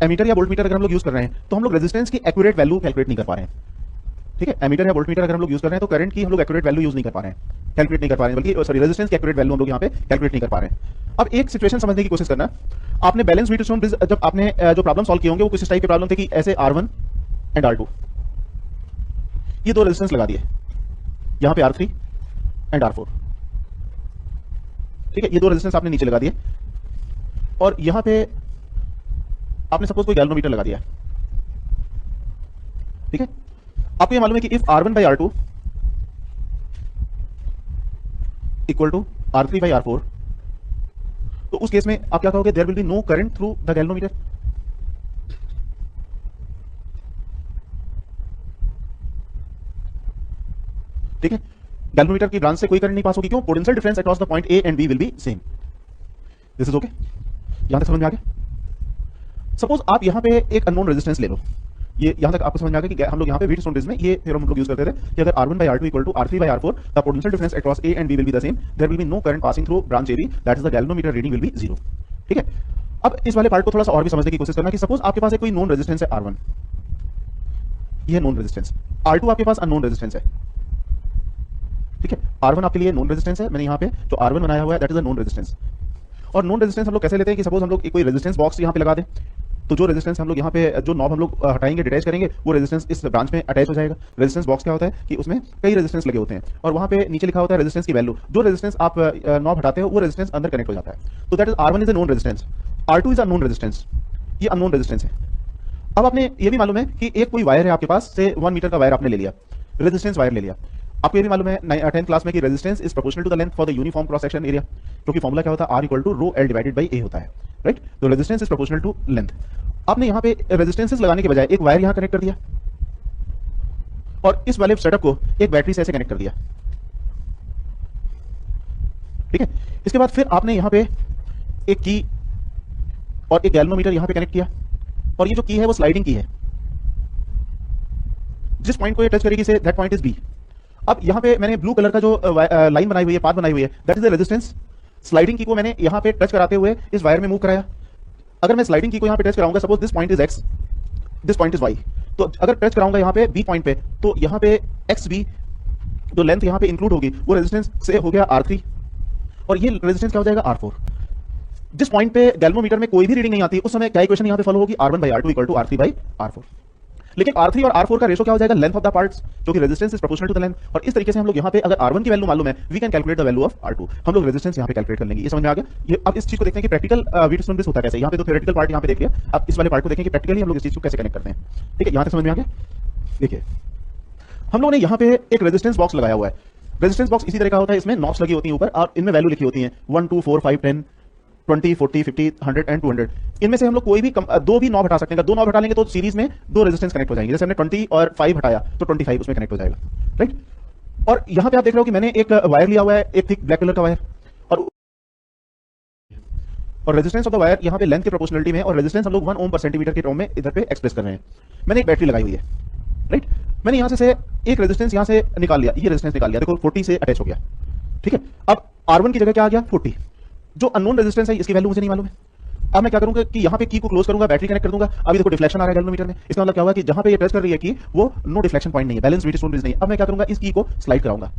Ammeter या voltmeter अगर हम लोग यूज कर रहे हैं तो हम लोग रेजिस्टेंस की एक्यूरेट वैल्यू कैलकुलेट नहीं कर पा रहे हैं। ठीक है, एमीटर या वोल्टमीटर अगर हम लोग यूज कर रहे हैं तो करंट की हम लोग एक्यूरेट वैल्यू यूज नहीं कर पा रहे हैं, कैलकुलेट नहीं कर पा रहे हैं, बल्कि सॉरी रेजिस्टेंस की एक्यूरेट वैल्यू हम लोग यहाँ पे कैलकुलेट नहीं कर पा रहे हैं। अब एक सिचुएशन समझने की कोशिश करना, आपने बैलेंस व्हीटस्टोन ब्रिज जब आपने जो प्रॉब्लम सॉल्व किए होंगे वो किस टाइप के प्रॉब्लम थे कि ऐसे R1 एंड R2 ये दो रेजिस्टेंस लगा दिए, यहाँ पे R3 एंड R4। ठीक है, ये दो रेजिस्टेंस आपने नीचे लगा दिए और यहाँ पे आपने सपोज कोई गैल्वेनोमीटर लगा दिया। ठीक है, आपको ये मालूम है कि if R1 by R2 equal to R3 by R4, तो उस केस में आप क्या कहोगे, there will be no current through the galvanometer. ठीक है, गैल्वेनोमीटर की ब्रांच से कोई करंट नहीं पास होगी, क्यों? Potential difference across the point A and B will be same. This is okay, यहां तक समझ में आ गया। सपोज आप यहां पे एक अननोन रेजिस्टेंस ले लो, ये यहां तक आपको समझ में आ गया कि हम लोग यहां पे व्हीटस्टोन ब्रिज में ये थ्योरम हम लोग यूज करते थे कि अगर R1 by R2 equal to R3 by R4 the potential difference across A and B will be the same, there will be no current passing through branch AB, that is the galvanometer reading will be 0। ठीक है, अब इस वाले part को थोड़ा सा और भी समझने की कोशिश करना कि सपोज आपके पास एक कोई नोन रेजिस्टेंस है R1, ये नोन रेजिस्टेंस, R2 आपके पास अननोन रेजिस्टेंस है। ठीक है, R1 आपके लिए नोन रेजिस्टेंस है, मैंने यहाँ पे जो R1 बनाया हुआ है that is a known resistance. और नोन रेजिस्टेंस हम लोग कैसे लेते हैं कि सपोज हम लोग कोई रेजिस्टेंस बॉक्स यहाँ पे लगा दें, तो जो रेजिस्टेंस हम लोग यहाँ पे जो नॉब हम लोग हटाएंगे, डिटैच करेंगे, वो रेजिस्टेंस इस ब्रांच में अटैच हो जाएगा। रेजिस्टेंस बॉक्स क्या होता है कि उसमें कई रेजिस्टेंस लगे होते हैं और वहाँ पे नीचे लिखा होता है रेजिस्टेंस की वैल्यू, जो रेजिस्टेंस आप नॉब हटाते हो वो रेजिस्टेंस अंदर कनेक्ट हो जाता है। तो that is R1 is a known resistance, R2 is a known resistance, ये अननोन रेजिस्टेंस है। अब आपने ये भी मालूम है कि एक कोई वायर है आपके पास से 1 मीटर का वायर आपने ले लिया, रेजिस्टेंस वायर ले लिया। आपको ये भी मालूम है 10th क्लास में कि resistance is proportional to the length for the uniform cross section area, क्योंकि फॉर्मूला क्या होता है, R equal to rho L divided by A होता है, राइट। तो resistance is proportional to length. आपने यहाँ पे रेजिस्टेंसेस लगाने के बजाय एक वायर यहाँ कनेक्ट कर दिया और इस वाले सेटअप को एक बैटरी से ऐसे कनेक्ट कर दिया। ठीक है, इसके बाद फिर आपने यहाँ पे एक की और एक गैल्वेनोमीटर यहाँ पे कनेक्ट किया और ये जो की है वो स्लाइडिंग की है, जिस पॉइंट को ये टच करेगी say that point is B. अब यहाँ पे मैंने ब्लू कलर का जो लाइन बनाई हुई है, पाथ बनाई हुई है, that is the resistance. Sliding की को मैंने यहाँ पे टच कराते हुए इस वायर में मूव कराया। अगर मैं स्लाइडिंग की को यहाँ पे टच कराऊंगा, suppose this point is X, this point is Y, तो अगर टच कराऊंगा यहाँ पे बी पॉइंट पे, तो यहाँ पे एक्स बी जो लेंथ यहाँ पे इंक्लूड होगी वो रेजिस्टेंस से हो गया R3 और ये रेजिस्टेंस क्या हो जाएगा R4। जिस पॉइंट पे गैल्वेनोमीटर में कोई भी रीडिंग नहीं आती उस समय क्या इक्वेशन यहाँ पे फॉलो होगी, R1 by R2 equal to R3 by R4। लेकिन R3 और R4 का रेशो क्या हो जाएगा, लेंथ ऑफ द पार्ट्स, जो कि resistance is proportional to the length. और इस तरीके से हम लोग यहाँ पे अगर R1 की वैल्यू मालूम है, we can calculate the value of R2, हम लोग रेजिस्टेंस यहाँ पे कैलकुलेट कर लेंगे। ये समझ में आ गया। ये अब इस चीज को देखते हैं कि प्रैक्टिकल व्हीटस्टोन ब्रिज होता कैसे। यहाँ पे तो थ्योरेटिकल पार्ट यहाँ पे देखिए, अब इस वाले पार्ट को देखें कि प्रैक्टिकली हम लोग इस चीज को कैसे कनेक्ट करते हैं। ठीक है, यहाँ तक समझ में आ गया। देखिए हम लोगों ने यहाँ पे एक रेजिस्टेंस बॉक्स लगाया हुआ है। रेजिस्टेंस बॉक्स इसी तरह का होता है, इसमें नॉब्स लगी होती हैं ऊपर और इनमें वैल्यू लिखी होती है 1 2 4 5 10 20 40 50 100 एंड 200। इनमें से हम लोग कोई भी दो भी नॉब हटा सकते हैं। दो नॉब हटा लेंगे तो सीरीज में दो रेजिस्टेंस कनेक्ट हो जाएंगे। जैसे हमने 20 और 5 हटाया तो 25 उसमें कनेक्ट हो जाएगा, राइट। और यहाँ पे आप देख रहे हो कि मैंने एक वायर लिया हुआ है, एक थिक ब्लैक कलर का वायर, और रेजिस्टेंस ऑफ द वायर यहाँ पे लेंथ के प्रोपोर्शनलिटी में, और रेजिस्टेंस हम लोग 1 ओम पर सेंटीमीटर के टर्म में इधर पे एक्सप्रेस कर रहे हैं। मैंने एक बैटरी लगाई हुई है, राइट। मैंने यहाँ से एक रेजिस्टेंस यहाँ से निकाल लिया, ये रेजिस्टेंस निकाल लिया, देखो 40 से अटैच हो गया। ठीक है, अब R1 की जगह क्या आ गया 40। जो अननोन रेजिस्टेंस है इसकी वैल्यू मुझे नहीं मालूम है। अब मैं क्या करूंगा कि यहाँ पे की को क्लोज करूंगा, बैटरी कनेक्ट कर दूंगा। अभी देखो डिफ्लेक्शन आ रहा है गैल्वेनोमीटर में, इसका मतलब क्या होगा कि जहां पे ये टच कर रही है की वो नो डिफ्लेक्शन पॉइंट नहीं है, बैलेंस व्हीटस्टोन ब्रिज नहीं है। अब मैं क्या करूंगा, इस की को स्लाइड कराऊंगा।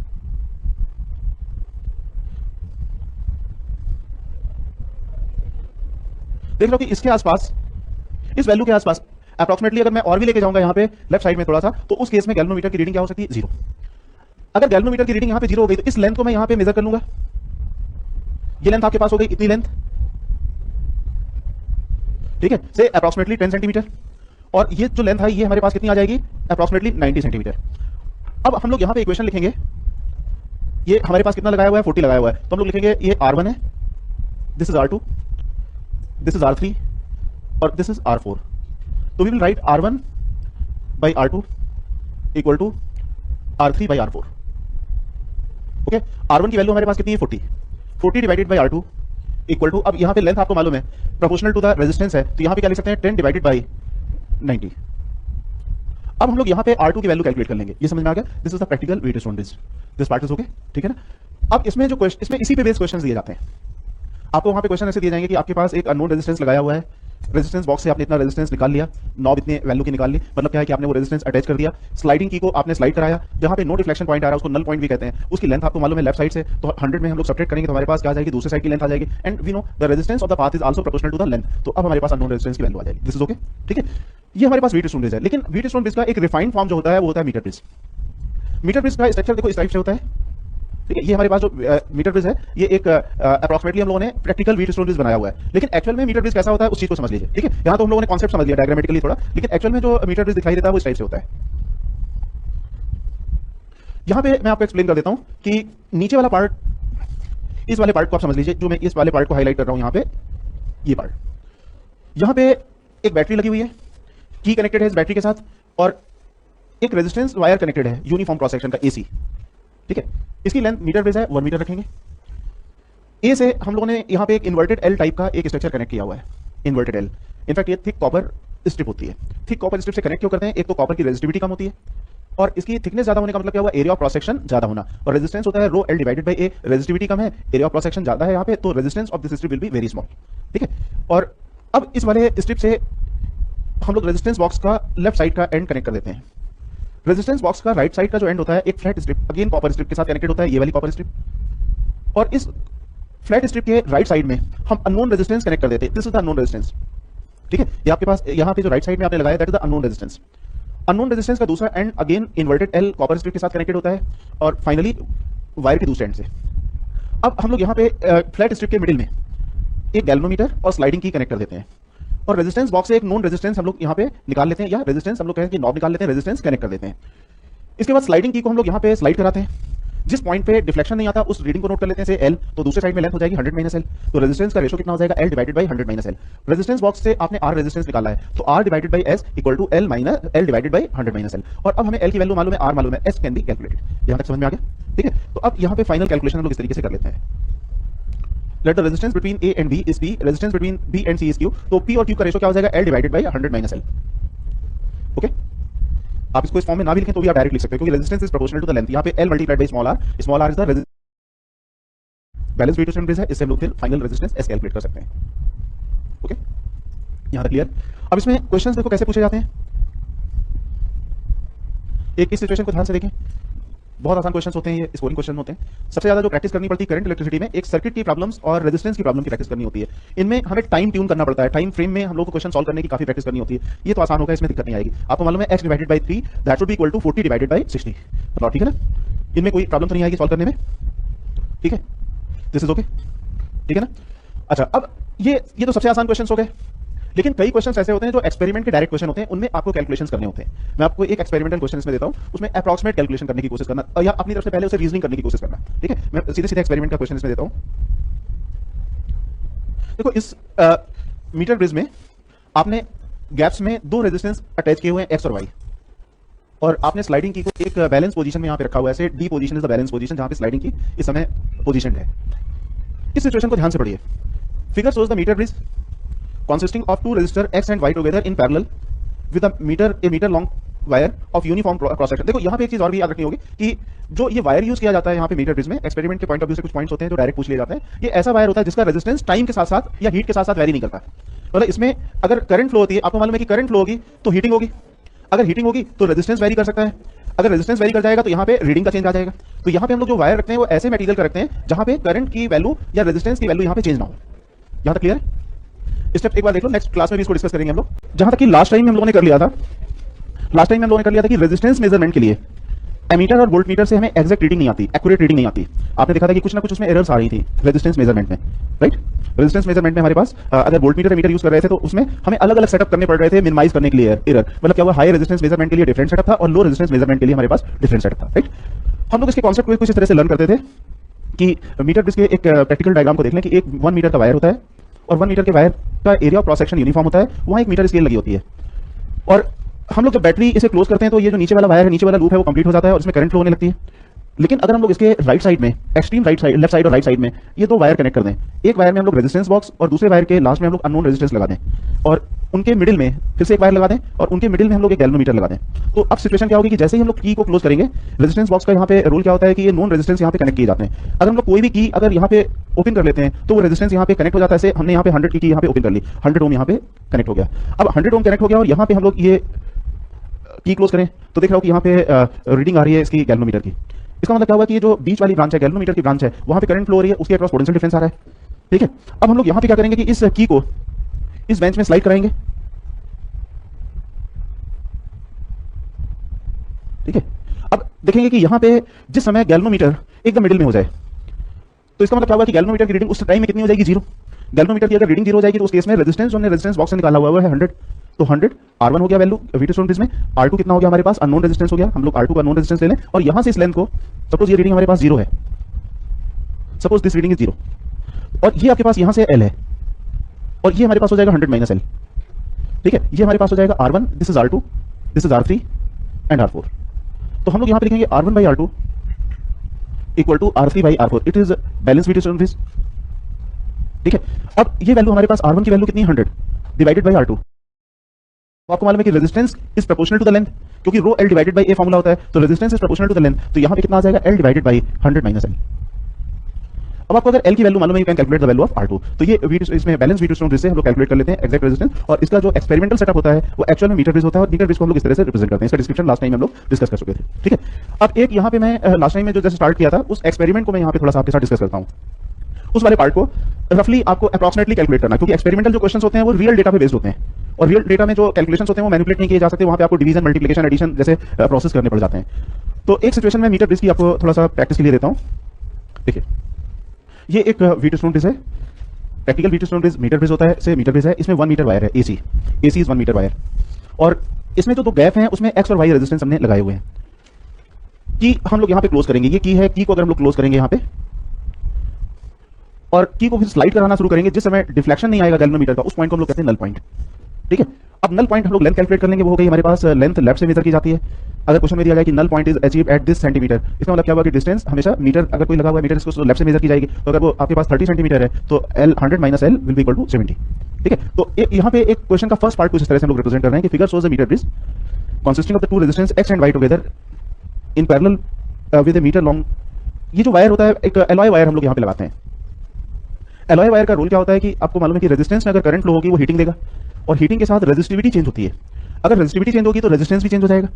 देख लो कि इसके आसपास, इस वैल्यू के आसपास अप्रोक्सीमेटली अगर मैं और भी लेके जाऊंगा यहाँ पे लेफ्ट साइड में थोड़ा सा, तो उस केस में गैल्वेनोमीटर की रीडिंग क्या हो सकती है, 0। अगर गैल्वेनोमीटर की रीडिंग यहाँ पे 0 हो गई तो इस लेंथ को मैं यहाँ पे मेजर कर लूंगा। ये लेंथ आपके पास हो गई इतनी लेंथ, ठीक है, से अप्रोक्सीमेटली 10 सेंटीमीटर। और ये जो लेंथ है ये हमारे पास कितनी आ जाएगी, अप्रोक्सीमेटली 90 सेंटीमीटर। अब हम लोग यहाँ पे इक्वेशन लिखेंगे, ये हमारे पास कितना लगाया हुआ है, 40 लगाया हुआ है, तो हम लोग लिखेंगे ये R1 है, this is R2, this is R3 और दिस इज R4। तो we will write R1 by R2 equal to R3 by R4। Okay, R1 की वैल्यू हमारे पास कितनी है, 40 divided by R2 equal to, अब यहाँ पे लेंथ आपको मालूम है प्रोपोर्शनल टू द रेजिस्टेंस है, तो यहाँ पे क्या लिख सकते हैं 10 डिवाइडेड बाई 90। अब हम लोग यहाँ पे R2 की वैल्यू कैलकुलेट कर लेंगे। ये समझ में आ गया, this is the practical Wheatstone bridge, this part is okay, ठीक है ना। अब इसमें जो क्वेश्चन, इसमें इसी पे बेस्ड क्वेश्चन दिए जाते हैं। आपको वहाँ पे क्वेश्चन ऐसे दिए जाएंगे कि आपके पास एक अननोन रेजिस्टेंस लगाया हुआ है, रेजिस्टेंस बॉक्स से आपने इतना रेजिस्टेंस निकाल लिया, नॉब इतने वैल्यू की निकाल ली, मतलब क्या है कि आपने वो रेजिस्टेंस अटैच कर दिया। स्लाइडिंग की को आपने स्लाइड कराया, जहां पे नो डिफ्लेक्शन पॉइंट आ रहा है उसको नल पॉइंट भी कहते हैं, उसकी लेंथ आपको मालूम है लेफ्ट साइड से, तो 100 में हम लोग सब्ट्रैक्ट करेंगे तो हमारे पास क्या आ जाएगी, दूसरी साइड की लेंथ आ जाएगी। And we know the resistance of the path is also proportional to the length, तो अब हमारे पास अननोन रेजिस्टेंस की वैल्यू आ जाएगी। दिस इज ओके, ठीक है। ये हमारे पास व्हीटस्टोन ब्रिज है, लेकिन व्हीटस्टोन ब्रिज का एक रिफाइंड फॉर्म जो होता है वो होता है मीटर ब्रिज। मीटर ब्रिज का स्ट्रक्चर देखो इस टाइप से होता है, ठीक है। ये हमारे पास जो मीटर ब्रिज है ये एक अप्रोक्सीमेटली हम लोगों ने प्रैक्टिकल व्हीटस्टोन ब्रिज बनाया हुआ है, लेकिन एक्चुअल में मीटर ब्रिज कैसा होता है उस चीज को समझ लीजिए, ठीक है। यहां तो हम लोगों ने कॉन्सेप्ट समझ लिया डायग्रामेटिकली थोड़ा, लेकिन एक्चुअल में जो मीटर ब्रिज दिखाई देता है वो इस टाइप से होता है। यहां पे मैं आपको एक्सप्लेन कर देता हूं कि नीचे वाला पार्ट, इस वाले पार्ट को आप समझ लीजिए, जो मैं इस वाले पार्ट को हाईलाइट कर रहा हूं यहां पे, ये पार्ट, यहां पे एक बैटरी लगी हुई है, की कनेक्टेड है इस बैटरी के साथ, और एक रेजिस्टेंस वायर कनेक्टेड है यूनिफॉर्म क्रॉस सेक्शन का एसी, ठीक है। इसकी लेंथ मीटर ब्रिज है 1 मीटर रखेंगे। ए से हम लोगों ने यहां पे एक इन्वर्टेड एल टाइप का एक स्ट्रक्चर कनेक्ट किया हुआ है, इन्वर्टेड एल। इनफैक्ट ये थिक कॉपर स्ट्रिप होती है। थिक कॉपर स्ट्रिप से कनेक्ट क्यों करते हैं, एक तो कॉपर की रेजिस्टिविटी कम होती है, और इसकी थिकनेस ज्यादा होने का मतलब क्या हुआ, एरिया ऑफ क्रॉस सेक्शन ज्यादा होना, और रेजिस्टेंस होता है rho L divided by A, resistivity कम है, एरिया ऑफ क्रॉस सेक्शन ज्यादा है यहां पे, तो resistance of this strip will be very small, ठीक है। और अब इस वाले स्ट्रिप से हम लोग रेजिस्टेंस बॉक्स का लेफ्ट साइड का एंड कनेक्ट कर देते हैं। रेजिस्टेंस बॉक्स का राइट साइड का जो एंड होता है एक flat strip, again copper strip के साथ कनेक्टेड होता है, ये वाली कॉपर स्ट्रिप, और इस फ्लैट स्ट्रिप के राइट साइड में हम अननोन रेजिस्टेंस कनेक्ट कर देते हैं। This is the unknown resistance, ठीक है। ये आपके पास यहाँ पे जो राइट साइड में आपने लगाया that is the unknown resistance. Unknown resistance का दूसरा and again inverted L copper strip के साथ कनेक्टेड होता है, और फाइनली वायर के दूसरे एंड से अब हम लोग यहाँ पे फ्लैट स्ट्रिप के मिडिल में एक गैल्वेनोमीटर और स्लाइडिंग की कनेक्ट कर देते हैं, और रेजिस्टेंस बॉक्स से एक नॉन रेजिस्टेंस हम लोग यहाँ पे निकाल लेते हैं, या रेजिस्टेंस हम लोग कहें कि नॉब निकाल लेते हैं, रेजिस्टेंस कनेक्ट कर देते हैं। इसके बाद स्लाइडिंग की को हम लोग यहाँ पे स्लाइड कराते हैं, जिस पॉइंट पे डिफ्लेक्शन नहीं आता उस रीडिंग को नोट कर लेते हैं, से एल, तो दूसरे साइड में लेंथ हो जाएगी 100 माइनस एल, तो रेजिस्टेंस का रेशो कितना हो जाएगा, L divided by 100 minus L. Resistance box से आपने आर रेजिस्टेंस निकाला है, तो R divided by S equal to L minus L divided by 100 minus L, और अब हमें एल की वैल्यू मालूम है, आर मालूम है, एस कैन बी कैलकुलेटेड। यहां तक समझ में आ गया, ठीक है। तो अब यहाँ पे फाइनल कैलकुलेशन हम लोग इस तरीके से कर लेते हैं। Let the resistance between A and B is P, resistance between B and C is Q, तो पी और क्यू का रेशो क्या हो जाएगा, L divided by 100 minus L, okay. आप इसको इस फॉर्म में ना भी लिखें तो भी आप डायरेक्ट लिख सकते हो, क्योंकि resistance is proportional to the length. यहाँ पे L multiplied by small R is the balance Wheatstone bridge है, इससे हम लोग फिर फाइनल रेजिस्टेंस एस कैलकुलेट कर सकते हैं, ओके। यहां तक क्लियर। अब इसमें क्वेश्चंस देखो कैसे पूछे जाते हैं, एक इस सिचुएशन को ध्यान से देखें, बहुत आसान क्वेश्चंस होते हैं ये, स्कोरिंग क्वेश्चन होते हैं। सबसे ज्यादा जो प्रैक्टिस करनी पड़ती है करंट इलेक्ट्रिसिटी में, एक सर्किट की प्रॉब्लम्स और रेजिस्टेंस की प्रॉब्लम की प्रैक्टिस करनी होती है। इनमें हमें टाइम ट्यून करना पड़ता है, टाइम फ्रेम में हम लोग को क्वेश्चन सॉल्व करने की काफी प्रैक्टिस करनी होती है। ये तो आसान होगा, इसमें दिक्कत नहीं आएगी। आपको मालूम है x divided by 3 that would be equal to 40 divided by 60, मतलब ठीक है ना, इनमें कोई प्रॉब्लम तो नहीं आएगी सॉल्व करने में, ठीक है। दिस इज ओके, ठीक है ना। अच्छा, अब ये तो सबसे आसान क्वेश्चंस हो गए, लेकिन कई क्वेश्चंस ऐसे होते हैं जो एक्सपेरिमेंट के डायरेक्ट क्वेश्चन होते हैं, उनमें आपको कैलकुलेशंस करने होते हैं। मैं आपको एक एक्सपेरिमेंटल क्वेश्चन इसमें देता हूं, उसमें अप्रॉक्सीमेट कैलकुलेशन करने की कोशिश करना, या अपनी तरफ से पहले उसे रीजनिंग करने की कोशिश करना, ठीक है। मैं सीधे सीधे एक्सपेरिमेंट का क्वेश्चन इसमें देता हूं। देखो इस मीटर ब्रिज में आपने गैप्स में दो रेजिस्टेंस अटैच किए हुए हैं, एक्स और वाई, और आपने स्लाइडिंग की को एक बैलेंस पोजीशन में यहां पे रखा हुआ है, ऐसे D position is the balance position, जहां पे स्लाइडिंग की इस समय पोजीशन है। इस सिचुएशन को ध्यान से पढ़िए। Figure shows the metre bridge consisting of two resistor X and Y together in parallel with a meter long wire of uniform cross section। देखो यहाँ पे एक चीज और भी याद रखनी होगी कि जो ये वायर यूज किया जाता है यहाँ पे मीटर ब्रिज में, एक्सपेरिमेंट के पॉइंट ऑफ व्यू से कुछ पॉइंट्स होते हैं जो डायरेक्ट पूछ लिए जाते हैं। ये ऐसा वायर होता है जिसका रेजिस्टेंस टाइम के साथ साथ या हीट के साथ साथ वेरी नहीं करता। मतलब इसमें अगर करंट फ्लो होती है, आपको मालूम है कि करंट फ्लो होगी तो हीटिंग होगी, अगर हीटिंग होगी तो रेजिस्टेंस वेरी कर सकता है, अगर रेजिस्टेंस वेरी कर जाएगा तो यहाँ पे रीडिंग का चेंज आ जाएगा। तो यहाँ पे हम लोग जो वायर रखते हैं वो ऐसे मटेरियल का रखते हैं जहाँ पे करंट की वैल्यू या रेजिस्टेंस की वैल्यू यहाँ पे चेंज ना हो। यहाँ तक क्लियर है? स्टेप एक बार देख लो, नेक्स्ट क्लास में भी इसको डिस्कस करेंगे हम लोग। जहां तक कि लास्ट टाइम हम लोगों ने कर लिया था, कि रेजिस्टेंस मेजरमेंट के लिए एमीटर और वोल्टमीटर से हमें एग्जैक्ट रीडिंग नहीं आती, एक्यूरेट रीडिंग नहीं आती। आपने देखा था कि कुछ ना कुछ उसमें एरर्स आ रही थी रेजिस्टेंस मेजरमेंट में, राइट। रेजिस्टेंस मेजरमेंट में हमारे पास अगर वोल्टमीटर एमीटर यूज कर रहे थे तो उसमें हमें अलग अलग सेटअप करने पड़ रहे थे मिनिमाइज करने के लिए एरर। मतलब क्या हुआ, हाई रेजिस्टेंस मेजरमेंट के लिए डिफरेंट सेटअप था और लो रेजिस्टेंस मेजरमेंट के लिए हमारे पास डिफरेंट सेटअप था, राइट। हम लोग इसके कॉन्सेप्ट को कुछ इस तरह से लर्न करते थे कि मीटर ब्रिज के एक प्रैक्टिकल डायग्राम को देख लें कि एक 1 मीटर का वायर होता है और 1 मीटर के वायर का area of cross section uniform होता है, वहां एक मीटर स्केल लगी होती है। और हम लोग जब बैटरी इसे क्लोज करते हैं तो ये जो नीचे वाला वायर है, नीचे वाला लूप है, वो कंप्लीट हो जाता है और इसमें करंट फ्लो होने लगती है। लेकिन अगर हम लोग इसके राइट साइड में, extreme right side, left side और राइट साइड में ये दो वायर कनेक्ट कर दें, एक वायर में हम लोग रेजिस्टेंस बॉक्स और दूसरे वायर के लास्ट में हम लोग अननोन रेजिस्टेंस लगा दें, और उनके मिडिल में फिर से एक वायर लगा दें, और उनके मिडिल में हम लोग एक गैल्वेनोमीटर लगा दें, तो अब सिचुएशन क्या होगी कि जैसे ही हम लोग की को क्लोज करेंगे, रेजिस्टेंस बॉक्स का यहाँ पे रूल क्या होता है कि ये नॉन रेजिस्टेंस यहाँ पे कनेक्ट किए जाते हैं। अगर हम लोग कोई भी की अगर यहाँ पे ओपन कर लेते हैं तो वो रेजिस्टेंस यहाँ पे कनेक्ट हो जाता है। हमने यहाँ पे 100 की यहाँ पे ओपन कर ली, 100 ओम यहाँ पे कनेक्ट हो गया। अब 100 ओम कनेक्ट हो गया और यहाँ पे हम लोग ये की क्लोज करें तो देख रहा हो कि यहाँ पे रीडिंग आ रही है इसकी गैल्वेनोमीटर की। इसका मतलब क्या हुआ कि ये जो बीच वाली ब्रांच है, गैल्वेनोमीटर की ब्रांच है, वहां पे करंट फ्लो हो रही है, उसके अक्रॉस पोटेंशियल डिफरेंस आ रहा है। ठीक है, अब हम लोग यहाँ पे क्या करेंगे कि इस की को इस बेंच में स्लाइड कराएंगे। ठीक है, अब देखेंगे कि यहाँ पे जिस समय गैल्वेनोमीटर एकदम मिडिल में हो जाए तो इसका मतलब क्या होगा कि गैल्वेनोमीटर की रीडिंग उस टाइम में कितनी हो जाएगी, 0। गैल्वेनोमीटर की अगर रीडिंग 0 हो जाएगी तो उस केस में रेजिस्टेंस जो हमने रेजिस्टेंस बॉक्स से निकाला हुआ है 100, तो 100 R1 हो गया वैल्यू V2 स्टोन में, R2 कितना हो गया हमारे पास, अननोन रेजिस्टेंस हो गया। हम लोग R2 का अननोन रेजिस्टेंस ले लें और यहां से इस लेंथ को, सपोज ये रीडिंग हमारे पास 0 है, सपोज दिस रीडिंग इज 0, और ये आपके पास यहां से L है, और ये हमारे पास हो जाएगा 100 माइनस L। ठीक है, ये हमारे पास हो जाएगा R1, this is R2, this is R3 and R4। तो हम लोग यहां पे लिखेंगे R1 by R2 equal to R3 by R4, it is balance V2 stone. ठीक है, अब ये वैल्यू हमारे पास R1 की वैल्यू कितनी है, 100 डिवाइडेड बाई R2। तो आपको मालूम है कि resistance is proportional to the length, क्योंकि rho L divided by A formula होता है, तो resistance is proportional to the length, तो यहां पे कितना आ जाएगा, L divided by 100 minus L। अब आपको अगर L की वैल्यू मालूम है, you can calculate the value of R2, तो ये इसमें बैलेंस V2 स्टोन से हम लोग कैलकुलेट कर लेते हैं एग्जैक्ट रेजिस्टेंस, और इसका जो एक्सपेरिमेंटल सेटअप होता है वो एक्चुअल में मीटर ब्रिज होता है, और मीटर ब्रिज को हम लोग इस तरह से रिप्रेजेंट करते हैं। इसका डिस्क्रिप्शन लास्ट टाइम हम लोग डिस्कस कर चुके थे। ठीक है, अब एक यहाँ पे मैं लास्ट टाइम में जो जैसे स्टार्ट किया था उस एक्सपेरिमेंट को मैं यहाँ पे थोड़ा सा आपके साथ डिस्कस करता हूँ। उस वाले पार्ट को रफली आपको अप्रॉक्सिमेटली कैलकुलेट करना, क्योंकि एक्सपेरिमेंटल जो क्वेश्चंस होते हैं वो रियल डेटा पे बेस्ड होते हैं, और रियल डेटा में जो कैलकुलेशंस होते हैं वो मैनिपुलेट नहीं किए जा सकते, वहां पे आपको डिवीजन, मल्टीप्लिकेशन, एडिशन जैसे प्रोसेस करने पड़ जाते हैं। तो एक सिचुएशन में मीटर ब्रिज की आपको थोड़ा सा प्रैक्टिस के लिए देता हूं। देखिए, ये एक V2 स्टोन ब्रिज है, practical V2 stone bridge metre bridge होता है, से मीटर ब्रिज है, इसमें 1 मीटर वायर है, AC इज 1 मीटर वायर, और इसमें जो दो गैप हैं उसमें X और Y रेजिस्टेंस हमने लगाए हुए हैं। की हम लोग यहाँ पे क्लोज करेंगे, ये की है, की को अगर हम लोग क्लोज करेंगे यहाँ पे और की को फिर स्लाइड कराना शुरू करेंगे, जिस समय डिफ्लेक्शन नहीं आएगा गैल्वेनोमीटर का, उस पॉइंट को हम लोग कहते हैं नल पॉइंट। ठीक है, अब नल पॉइंट हम लोग लेंथ कैलकुलेट कर लेंगे, वो हो गई हमारे पास लेंथ लेफ्ट से मेजर की जाती है। अगर क्वेश्चन में दिया जाए कि null point is achieved at this centimetre, इसका मतलब क्या होगा कि डिस्टेंस हमेशा मीटर, अगर कोई लगा हुआ है मीटर, इसको लेफ्ट से मेजर की जाएगी, तो अगर वो आपके पास 30 सेंटीमीटर है तो L 100 minus L will be equal to 70। ठीक है, तो यहाँ पे एक क्वेश्चन का फर्स्ट पार्ट कुछ इस तरह से हम लोग रिप्रेजेंट कर रहे हैं कि figure shows the metre bridge consisting of the two resistance X and Y together in parallel with a metre long. ये जो वायर होता है एक एलॉय वायर हम लोग यहाँ पे लगाते हैं। एलॉय वायर का रूल क्या होता है कि आपको मालूम है कि रेजिस्टेंस में अगर करंट फ्लो होगी वो हीटिंग देगा, और हीटिंग के साथ रेजिस्टिविटी चेंज होती है। अगर रेजिस्टिविटी चेंज होगी तो रेजिस्टेंस भी चेंज हो जाएगा।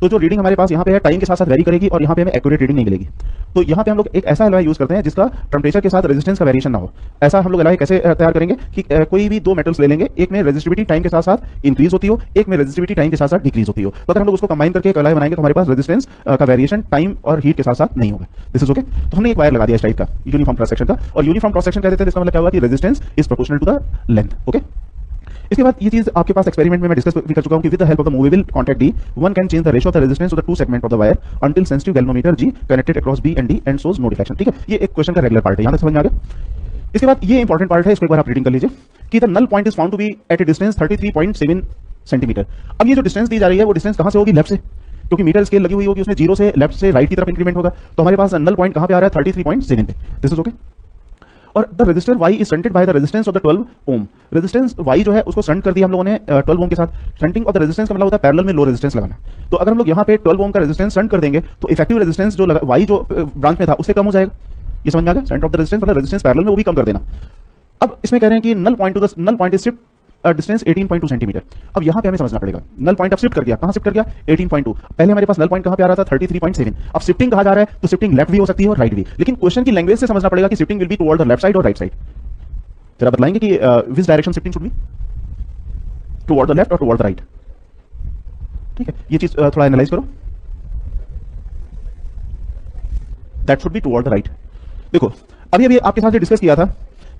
तो जो रीडिंग हमारे पास यहाँ पे है टाइम के साथ साथ वेरी करेगी, और यहाँ पे हमें एक्यूरेट रीडिंग नहीं मिलेगी। तो यहाँ पे हम लोग एक ऐसा एलॉय यूज करते हैं जिसका टेम्परेचर के साथ रेजिस्टेंस का वेरिएशन ना हो। ऐसा हम लोग एलॉय कैसे तैयार करेंगे कि कोई भी दो मेटल्स ले लेंगे, एक में रेजिस्टिविटी टाइम के साथ साथ इंक्रीज होती हो, एक में रेजिस्टिविटी टाइम के साथ साथ डिक्रीज होती हो। तो अगर हम लोग उसको कंबाइन करके एक एलॉय बनाएंगे तो हमारे पास रेजिस्टेंस का वेरिएशन टाइम और हीट के साथ साथ नहीं होगा। This is okay. तो हमने एक वायर लगा दिया इस टाइप का यूनिफॉर्म क्रॉस सेक्शन का, और यूनिफॉर्म क्रॉस सेक्शन कहते हैं, इसका मतलब क्या होगा कि resistance is proportional to the length. Okay, इसके बाद ये चीज आपके पास एक्सपेरिमेंट में मैं डिस्कस भी कर चुका हूं कि with the help of the movable contact D one can change the ratio of the resistance to the two segment of the wire until sensitive galvanometer G connected across B and D and shows no deflection. ठीक है, ये एक question का regular part है, यहां तक समझ में आ गया। इसके बाद ये इंपॉर्टेंट पार्ट है, इसको एक बार आप रीडिंग कर लीजिए कि the null point is found to be at a distance 33.7 centimetre. अब ये जो डिस्टेंस दी जा रही है वो डिस्टेंस कहां से होगी, लेफ्ट से, क्योंकि मीटर स्केल लगी हुई होगी उसमें 0 से लेफ्ट से राइट की तरफ इंक्रीमेंट होगा। तो हमारे पास नल पॉइंट कहां पे आ रहा है, 33.7 पे। This is okay. और the resistor Y is shunted by the resistance of the 12 ohm. Resistance Y जो है उसको शंट कर दिया हम लोगों ने 12 ओम के साथ। शंटिंग ऑफ द रेजिस्टेंस का मतलब होता है पैरेलल में लो रेजिस्टेंस लगाना। तो अगर हम लोग यहाँ पे 12 ओम का रेजिस्टेंस शंट कर देंगे तो इफेक्टिव रेजिस्टेंस जो Y जो ब्रांच में था उससे कम हो जाएगा। ये समझ में आ गया, शंट ऑफ द रेजिस्टेंस मतलब रेजिस्टेंस पैरेलल में वो भी कम कर देना। अब इसमें कह रहे हैं कि null point is shift distance 18.2 centimetre. अब यहाँ पे हमें समझना पड़ेगा नल पॉइंट अब शिफ्ट कर गया, कहाँ शिफ्ट कर गया, 18.2। पहले हमारे पास नल पॉइंट कहाँ पे आ रहा था, 33.7। अब शिफ्टिंग कहाँ जा रहा है, तो शिफ्टिंग लेफ्ट भी हो सकती है और राइट भी, लेकिन क्वेश्चन की लैंग्वेज से समझना पड़ेगा कि shifting will be toward the left side और राइट साइड। जरा बताएंगे कि which direction shifting should be, toward the left और टुवर्ड द राइट। ठीक है, ये चीज थोड़ा एनालाइज करो। That should be toward the right. देखो अभी आपके साथ डिस्कस किया था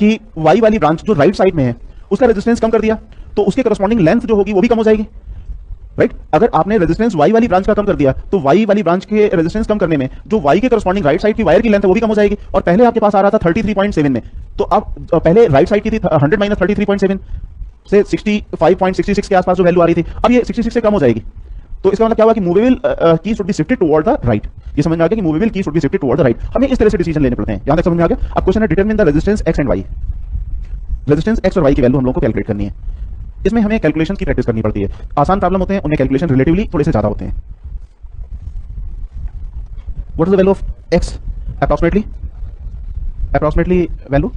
कि वाई वाली ब्रांच जो राइट साइड में है उसका रेजिस्टेंस कम कर दिया तो उसके करस्पॉन्डिंग लेंथ जो होगी वो भी कम हो जाएगी, राइट। अगर आपने रेजिस्टेंस वाई वाली ब्रांच का कम कर दिया तो वाई वाली ब्रांच के रेजिस्टेंस कम करने में जो वाई के करस्पॉन्डिंग राइट साइड की वायर की लेंथ है वो भी कम हो जाएगी। और पहले आपके पास आ रहा था 33.7 में, तो अब पहले राइट साइड की थी 100 माइनस 33.7 से 65.66 के आसपास जो वैल्यू आ रही थी, अब ये 66 से कम हो जाएगी। तो इसका मतलब क्या हुआ कि मूवेबल की should be shifted toward the right. ये समझ में आ गया कि मूवेबल की should be shifted toward the right. हमें इस तरह से डिसीजन लेने पड़ते हैं। यहां तक समझ में आ गया। अब क्वेश्चन है determine the resistance X and Y. Resistance X और वाई की वैल्यू हम लोग को कैलकुलेट करनी है। इसमें हमें कैलकुलेशन की प्रैक्टिस करनी पड़ती है। आसान प्रॉब्लम होते हैं उनमें कैलकुलेशन रिलेटिवली थोड़े से ज्यादा होते हैं। What is the value of x approximately value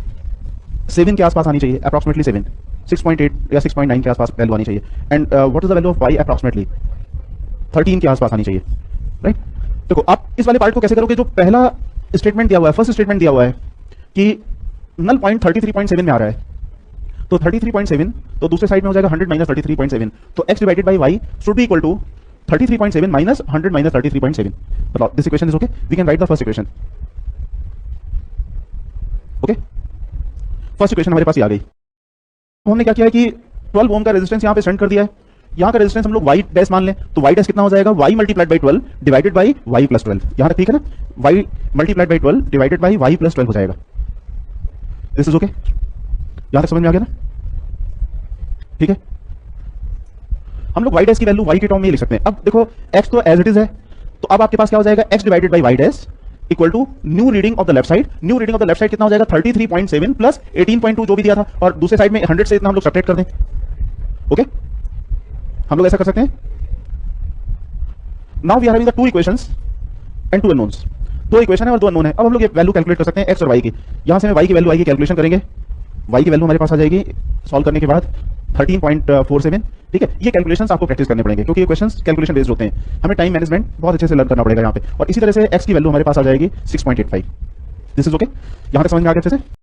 7 के आसपास आनी चाहिए। अप्रॉक्सिमेटली 7, 6.8 या 6.9 के आसपास वैल्यू आनी चाहिए। And what is the value of Y approximately 13 के आसपास आनी चाहिए, राइट। देखो आप इस वाले पार्ट को कैसे करोगे, जो पहला स्टेटमेंट दिया हुआ है, फर्स्ट स्टेटमेंट दिया हुआ है कि नल पॉइंट 33.7 में आ रहा है, तो 33.7 तो दूसरे साइड में हो जाएगा 100 माइनस 33.7, तो x divided by y should be equal to 33.7 minus 100 minus 33.7। मतलब this equation is okay, we can write the first equation. Okay, first equation हमारे पास ये आ गई। हमने क्या किया है कि 12 ओम का रेजिस्टेंस यहां पे सेंड कर दिया है। यहां का रेजिस्टेंस हम लोग y डैश मान लें, तो y डैश कितना हो जाएगा, y multiplied by 12 divided by y plus 12। यहां तक ठीक है ना, y multiplied by 12 divided by y plus 12 हो जाएगा। दिस इज ओके, यहां तक समझ में आ गया ना, ठीक है। हम लोग y डैश की वैल्यू y के टर्म में ही लिख सकते हैं। अब देखो x तो एज इट इज है, तो अब आपके पास क्या हो जाएगा, x divided by y dash equal to new reading of the left side. New reading of the left side कितना हो जाएगा, 33.7 प्लस 18.2 जो भी दिया था, और दूसरे साइड में 100 से इतना हम लोग सब्ट्रैक्ट कर दें। ओके, हम लोग ऐसा कर सकते हैं। Now we are having the two equations and two unknowns. दो इक्वेशन है और दो अननोन है। अब हम लोग ये वैल्यू कैलकुलेट कर सकते हैं x और y की। यहां से हमें y की वैल्यू आएगी, कैलकुलेशन करेंगे। y की वैल्यू हमारे पास आ जाएगी सॉल्व करने के बाद 13.47। ठीक है, ये कैलकुलेशंस आपको प्रैक्टिस करने पड़ेंगे क्योंकि ये क्वेश्चंस कैलकुलेशन बेस्ड होते हैं। हमें टाइम मैनेजमेंट बहुत अच्छे से लर्न करना पड़ेगा यहाँ पे। और इसी तरह से x की वैल्यू हमारे पास आ जाएगी 6.85। दिस इज ओके, यहां तक समझ में आ गया अच्छे से।